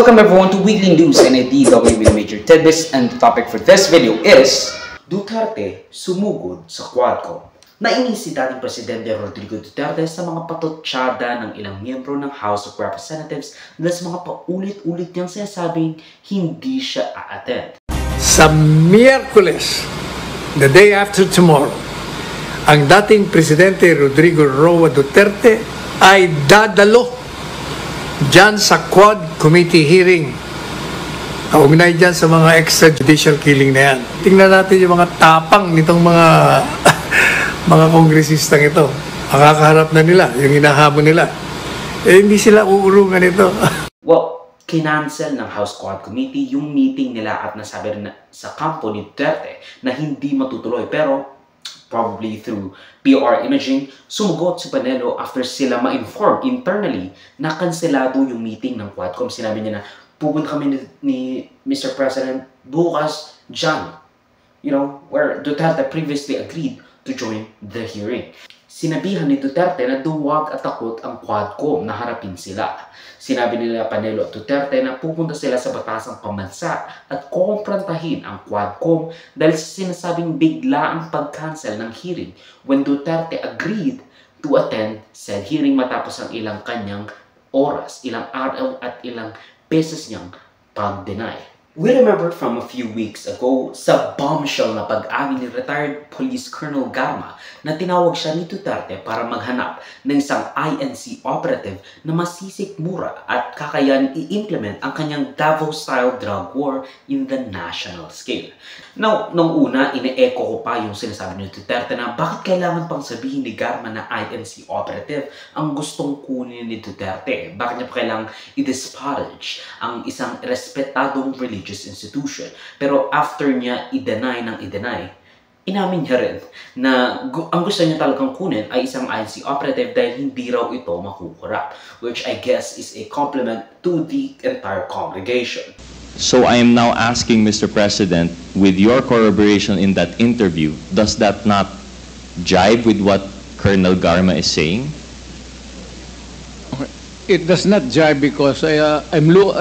Welcome everyone to Weekly News and DW with Major Tidbits, and the topic for this video is Duterte sumugod sa Quadcom. Nainis si dating Presidente Rodrigo Duterte sa mga patotsyada ng ilang miyembro ng House of Representatives dahil sa mga paulit-ulit niyang sinasabing hindi siya a-attend. Sa Miyerkules, the day after tomorrow, ang dating Presidente Rodrigo Roa Duterte ay dadalo dyan sa Quad Committee hearing. Kaugnay dyan sa mga extrajudicial killing na yan. Tingnan natin yung mga tapang nitong mga kongresistang ito. Makakaharap na nila, yung hinahamon nila. Hindi sila uurungan ito. Well, kinancel ng House Quad Committee yung meeting nila at nasabi rin sa kampo ni Duterte na hindi matutuloy. Pero probably through PR imaging, sumugot si Panelo after sila ma-inform internally na kanselado yung meeting ng Quadcom. Sinabi niya na pupunta kami ni Mr. President bukas dyan, where Duterte previously agreed to join the hearing. Sinabihan ni Duterte na duwag at takot ang Quadcom na harapin sila. Sinabi nila Panelo at Duterte na pupunta sila sa batasang pambansa at kumprantahin ang Quadcom dahil sa sinasabing bigla ang pag-cancel ng hearing when Duterte agreed to attend said hearing matapos ang ilang kanyang oras, ilang araw at ilang beses niyang pag-deny. We remember from a few weeks ago sa bombshell na pag-amin ni retired Police Colonel Garma na tinawag siya ni Duterte para maghanap ng isang INC operative na masisikmura at kakayanin i-implement ang kanyang Davao-style drug war in the national scale. Now, nung una, ine-echo ko pa yung sinasabi ni Duterte na bakit kailangan pang sabihin ni Garma na INC operative ang gustong kunin ni Duterte? Bakit niya pa kailangang i-disparage ang isang respetadong religious institution? Pero after niya i-deny, inamin niya rin na ang gusto niya talagang kunin ay isang INC operative dahil hindi raw ito makukurap, which I guess is a compliment to the entire congregation. So I am now asking Mr. President, with your corroboration in that interview, does that not jibe with what Colonel Garma is saying? It does not jibe because I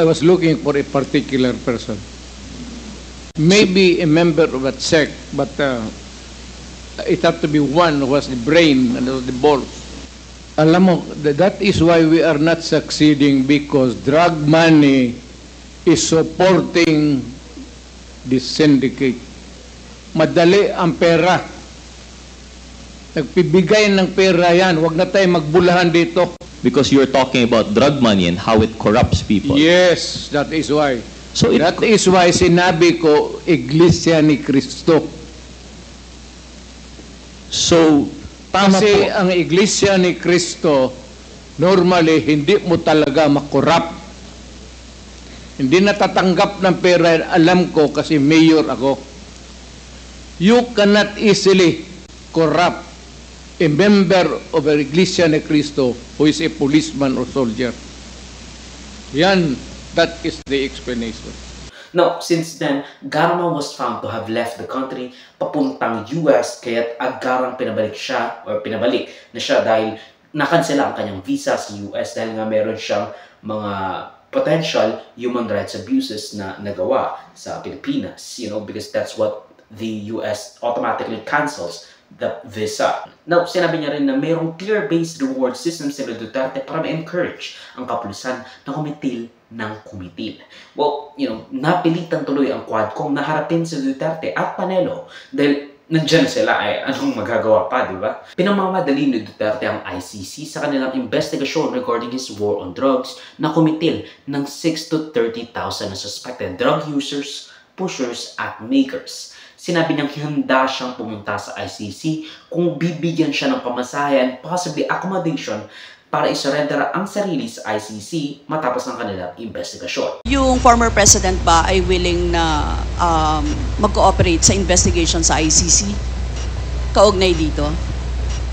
was looking for a particular person. Maybe a member of that sect, but it had to be one who has the brain and the balls. Alam mo, that is why we are not succeeding, because drug money is supporting the syndicate. Madali ang pera. Nagpibigay ng pera yan. Huwag na tayo magbulahan dito. Because you're talking about drug money and how it corrupts people. Yes, that is why. So that is why sinabi ko, Iglesia ni Cristo. So, kasi ang Iglesia ni Cristo, normally, hindi mo talaga makorrupt. Hindi natatanggap ng pera, alam ko kasi mayor ako. You cannot easily corrupt a member of a Iglesia ni Cristo who is a policeman or soldier. Yan, that is the explanation. Now, since then, Garma was found to have left the country papuntang US, kaya't agarang pinabalik na siya dahil nakansela ang kanyang visa sa US dahil nga meron siyang mga potential human rights abuses na nagawa sa Pilipinas, because that's what the US automatically cancels the visa. Now, sinabi niya rin na mayroong clear-based reward system sila Duterte para ma-encourage ang kapulisan na kumitil ng kumitil. Well, napilitan tuloy ang Quadcom na harapin si Duterte at Panelo dahil nandiyan sila, ay anong magagawa pa, di ba? Pinamamadali ni Duterte ang ICC sa kanilang investigasyon regarding his war on drugs na kumitil ng 6 to 30,000 na suspected drug users, pushers, at makers. Sinabi niyang handa siyang pumunta sa ICC kung bibigyan siya ng pamasahe and possibly accommodation para isurrender ang sarili sa ICC matapos ng kanilang investigasyon. Yung former president ba ay willing na mag-cooperate sa investigation sa ICC? Kaugnay dito?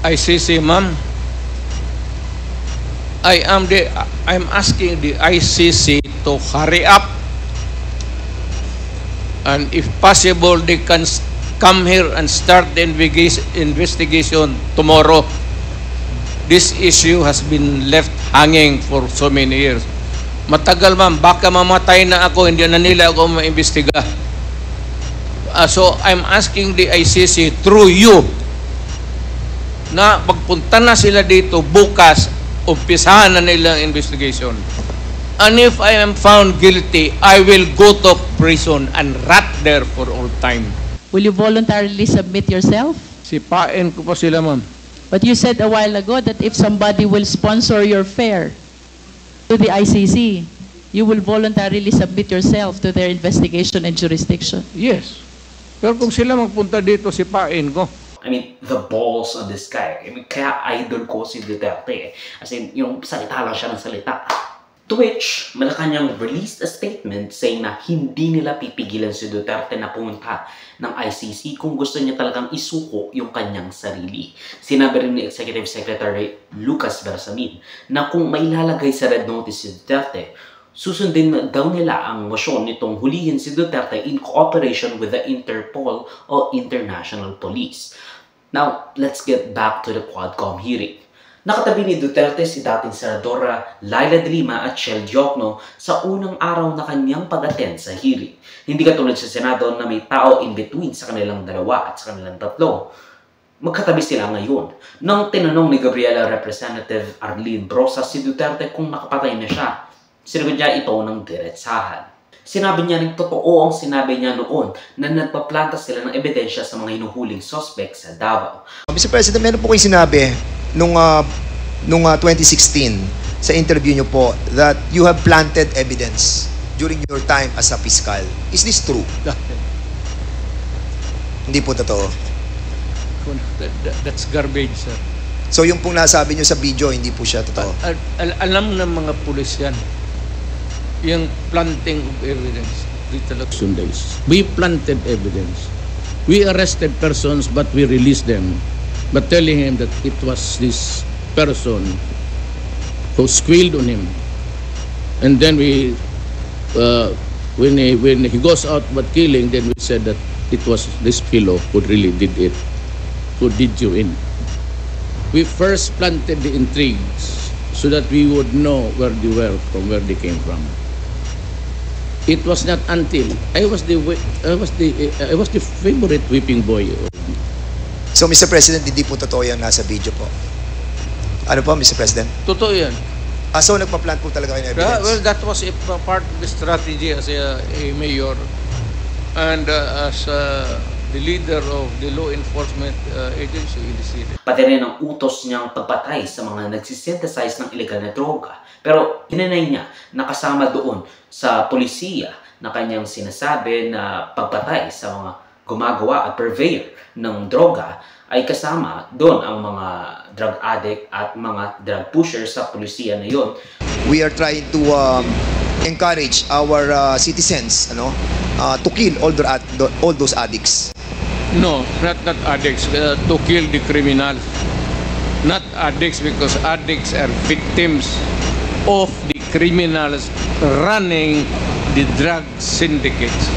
ICC, ma'am. I'm asking the ICC to hurry up, and if possible, they can come here and start the investigation tomorrow. This issue has been left hanging for so many years. Matagal ma'am, baka mamatay na ako, hindi na nila ako maimbestiga. So I'm asking the ICC through you na pagpunta na sila dito bukas, umpisahan na nila ang investigation. And if I am found guilty, I will go to prison and rot there for all time. Will you voluntarily submit yourself? Sipain ko pa sila ma'am. But you said a while ago that if somebody will sponsor your fare to the ICC, you will voluntarily submit yourself to their investigation and jurisdiction. Yes. Pero kung sila magpunta dito, sipain ko. I mean, the balls on this guy. I mean, kaya idol ko si Duterte. As in, yung salita lang siya ng salita. To which, Malacanang released a statement saying na hindi nila pipigilan si Duterte na pumunta ng ICC kung gusto niya talagang isuko yung kanyang sarili. Sinabi rin ni Executive Secretary Lucas Bersamin na kung mailalagay sa red notice si Duterte, susundin na daw nila ang motion nitong hulihin si Duterte in cooperation with the Interpol o International Police. Now, let's get back to the Quadcom hearing. Nakatabi ni Duterte si dating Senadora Laila de Lima at Shell Diokno sa unang araw na kanyang pag-attend sa hearing. Hindi katulad sa Senado na may tao in between sa kanilang dalawa at sa kanilang tatlo. Magkatabi sila ngayon. Nang tinanong ni Gabriela Representative Arlene Brosas si Duterte kung nakapatay na siya, sinagot niya ito ng diretsahan. Sinabi niya rin totoo ang sinabi niya noon na nagpaplanta sila ng ebidensya sa mga hinuhuling suspect sa Davao. Mr. President, meron po kayo sinabi nung 2016 sa interview niyo po that you have planted evidence during your time as a fiscal. Is this true? Hindi po totoo. That's garbage, sir. So yung pong nasabi niyo sa video, hindi po siya totoo. Alam ng mga pulis yan. Yung planting of evidence. Election days. We planted evidence. We arrested persons but we released them. But telling him that it was this person who squealed on him. And then we, when he goes out but killing, then we said that it was this fellow who really did it, who did you in. We first planted the intrigues so that we would know where they were from, where they came from. It was not until I was the favorite whipping boy. So Mr. President, hindi po totoo yan nasa video po. Ano po, Mr. President? Totoo yan. So nagpa-plant po talaga kayo ng evidence? Well, that was a part of the strategy as a mayor and as the leader of the law enforcement agency in the city. Pati rin ang utos niyang pagpatay sa mga nagsisynthesize ng illegal na droga. Pero hinanay niya na kasama doon sa polisiya na kanyang sinasabi na pagpatay sa mga gumagawa at purveyor ng droga ay kasama doon ang mga drug addict at mga drug pushers sa polisiya na yon. We are trying to encourage our citizens to kill all those addicts. No, not addicts. To kill the criminals. Not addicts, because addicts are victims of the criminals running the drug syndicates.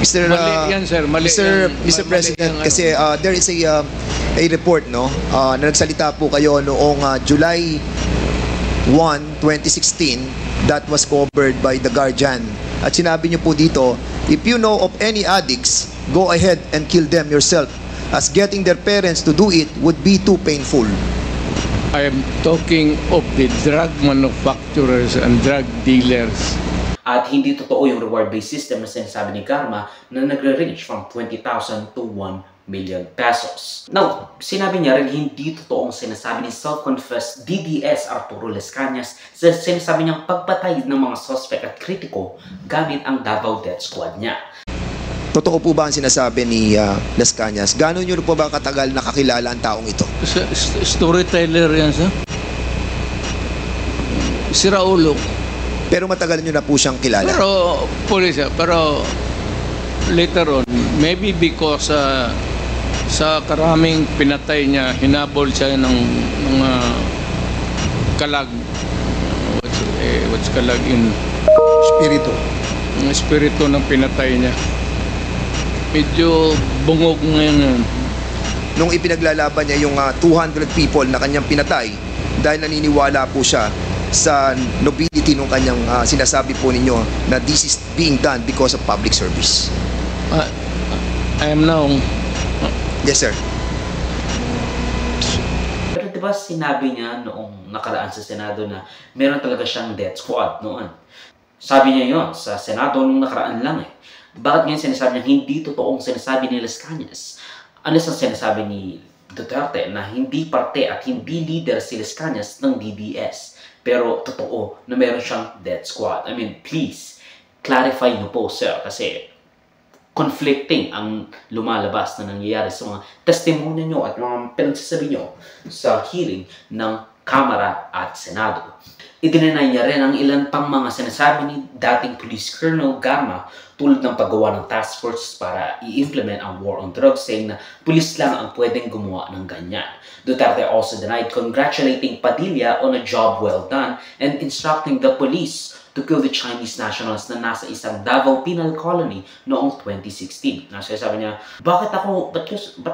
Mr. Mali yan, sir. Mali Mr. President, kasi there is a report na nagsalita po kayo noong July 1, 2016 that was covered by The Guardian. At sinabi niyo po dito, if you know of any addicts, go ahead and kill them yourself, as getting their parents to do it would be too painful. I am talking of the drug manufacturers and drug dealers. At hindi totoo yung reward-based system na sinasabi ni Karma na nagre-range from 20,000 to 1 million pesos. Now, sinabi niya rin hindi totoo ang sinasabi ni self-confessed DDS Arturo Las Cañas sa sinasabi niyang pagpatay ng mga suspect at kritiko gamit ang Davao Death Squad niya. Totoo po ba ang sinasabi ni Las Cañas? Gano'n nyo po ba katagal nakakilala ang taong ito? Storyteller yan, sir. Si Raulo. Pero matagal nyo na po siyang kilala? Pero, pero later on, maybe because sa karaming pinatay niya, hinabol siya ng mga kalag. What's kalag in? Espiritu. Ang espiritu ng pinatay niya. Medyo bungog ngayon. Nung ipinaglalaban niya yung 200 people na kanyang pinatay, dahil naniniwala po siya sa nobility ng kanyang sinasabi po ninyo na this is being done because of public service? I am now... Yes, sir. Pero diba sinabi niya noong nakaraan sa Senado na meron talaga siyang death squad noon? Sabi niya yon sa Senado nung nakaraan lang eh. Bakit ngayon sinasabi niya hindi totoong sinasabi ni Las Cañas? Unless ang sinasabi ni Duterte na hindi parte at hindi leader si Las Cañas ng DDS. Pero totoo na meron siyang death squad. I mean, please, clarify niyo po, sir. Kasi conflicting ang lumalabas na nangyayari sa mga testimonya niyo at mga pinagsasabi niyo sa hearing ng Kamara at Senado. Idinenay niya rin ang ilan pang mga sinasabi ni dating Police Colonel Garma tulad ng paggawa ng task force para i-implement ang war on drugs, saying na pulis lang ang pwedeng gumawa ng ganyan. Duterte also denied congratulating Padilla on a job well done and instructing the police to kill the Chinese nationals na nasa isang Davao Penal Colony noong 2016. Sabi niya, ba't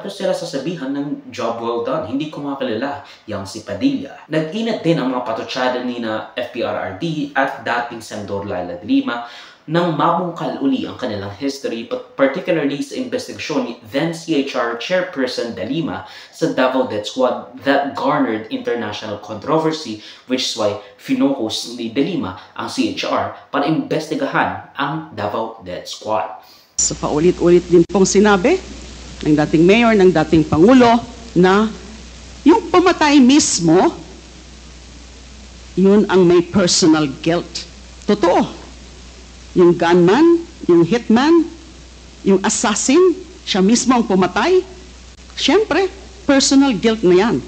ko sila sasabihan ng job well done? Hindi ko makalala yang si Padilla. Nag-inat din ang mga patutsada ni na FPRRD at dating Senador Laila de Lima nang mabungkal uli ang kanilang history, particularly sa investigasyon ni then CHR Chairperson de Lima sa Davao Death Squad that garnered international controversy, which is why finokus ni de Lima ang CHR para investigahan ang Davao Death Squad. So paulit-ulit din pong sinabi ng dating mayor, ng dating pangulo na yung pumatay mismo, yun ang may personal guilt. Totoo. Yung gunman, yung hitman, yung assassin, siya mismo ang pumatay. Siyempre, personal guilt na yan.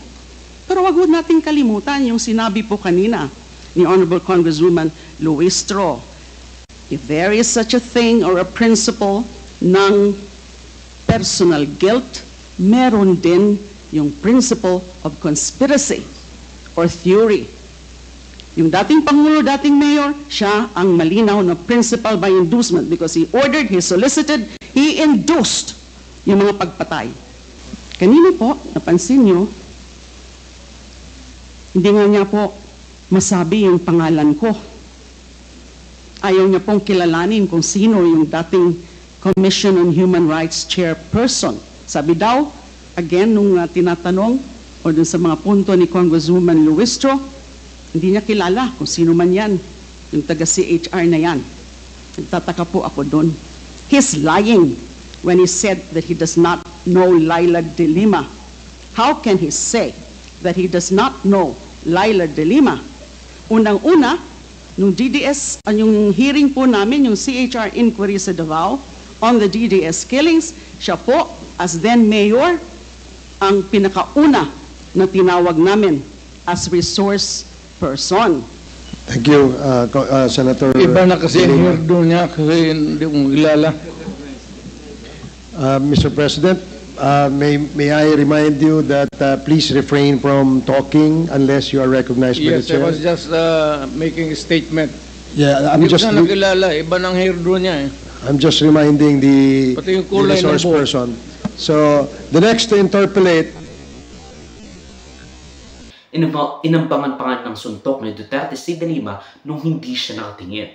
Pero wag natin kalimutan yung sinabi po kanina ni Honorable Congresswoman Luistro. If there is such a thing or a principle ng personal guilt, meron din yung principle of conspiracy or theory. Yung dating Pangulo, dating Mayor, siya ang malinaw na principal by inducement because he ordered, he solicited, he induced yung mga pagpatay. Kanina po, napansin nyo, hindi nga niya po masabi yung pangalan ko. Ayaw niya pong kilalanin kung sino yung dating Commission on Human Rights Chairperson. Sabi daw, again, nung tinatanong o dun sa mga punto ni Congresswoman Luistro, hindi niya kilala kung sino man yan, yung taga-CHR na yan. Nagtataka po ako doon. He's lying when he said that he does not know Laila de Lima. How can he say that he does not know Laila de Lima? Unang-una, nung DDS, yung hearing po namin, yung CHR inquiry sa Davao on the DDS killings, siya po, as then mayor, ang pinakauna na tinawag namin as resource person. Thank you, Senator. Iba na kasi ang hirdo niya kasi hindi ko kilala. Mr. President, may I remind you that please refrain from talking unless you are recognized by the Yes, I chair. was just making a statement. Yeah, Hindi ko na nakilala, iba ng hirdo niya eh. I'm just reminding the Pati yung kulay ng resource buhok. person. So, the next to interpolate. Inambangan ng suntok ni Duterte si de Lima nung hindi siya nakatingin.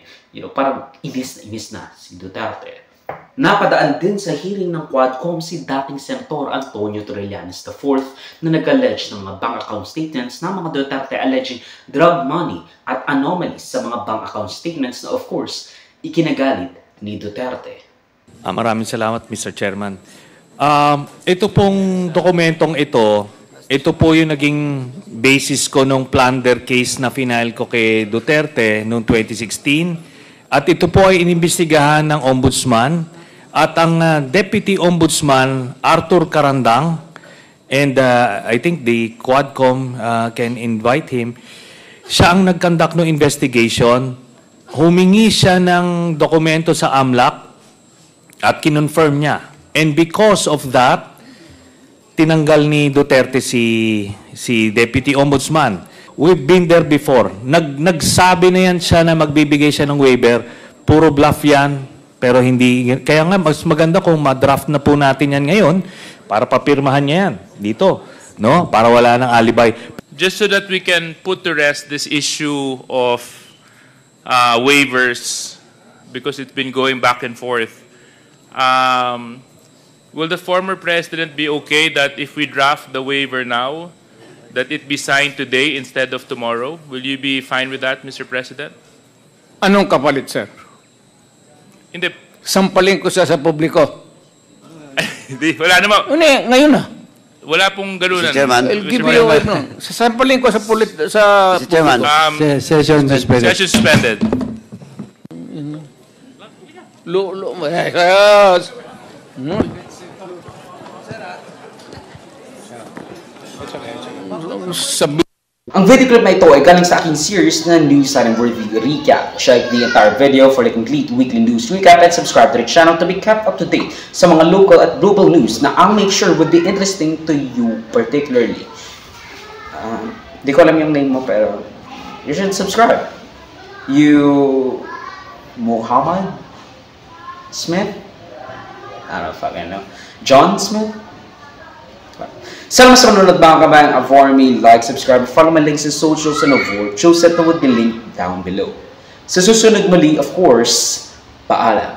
Parang inis na si Duterte. Napadaan din sa hearing ng Quadcom si dating Senator Antonio Trillanes IV na nag-allege ng mga bank account statements ng mga Duterte alleging drug money at anomalies sa mga bank account statements na of course ikinagalit ni Duterte. Maraming salamat, Mr. Chairman. Ito pong dokumentong ito po yung naging basis ko nung plunder case na final ko kay Duterte noong 2016. At ito po ay inimbestigahan ng Ombudsman at ang Deputy Ombudsman Arthur Carandang, and I think the Quadcom can invite him. Siya ang nag-conduct ng investigation. Humingi siya ng dokumento sa AMLAC at kinonfirm niya. And because of that, tinanggal ni Duterte si Deputy Ombudsman. We've been there before. Nagsabi na yan siya na magbibigay siya ng waiver. Puro bluff yan, pero hindi. Kaya nga, mas maganda kung ma-draft na po natin yan ngayon para papirmahan niya yan dito, no? Para wala ng alibay. just so that we can put to rest this issue of waivers, because it's been going back and forth. Will the former president be okay that if we draft the waiver now, that it be signed today instead of tomorrow? Will you be fine with that, Mr. President? Anong kapalit, sir? Hindi. Sampalin ko siya sa publiko. Hindi, wala naman. Ngayon na. Wala pong ganunan. Mr. Chairman. I'll give you, sasampalin ko sa Mr. Chairman. Session suspended. Session suspended. Ang video clip na ito ay galing sa aking series na News Item Worthy Recap. Check the entire video for the complete weekly news recap and subscribe to the channel to be kept up to date sa mga local at global news na I'll make sure would be interesting to you particularly. Di ko alam yung name mo pero you should subscribe. You... Muhammad Smith? I don't fucking know. John Smith? Salamat sa manunod mga kabayan. For me, like, subscribe, follow my links in socials and over. Choose that would be linked down below. Sa susunod muli, of course, paalam.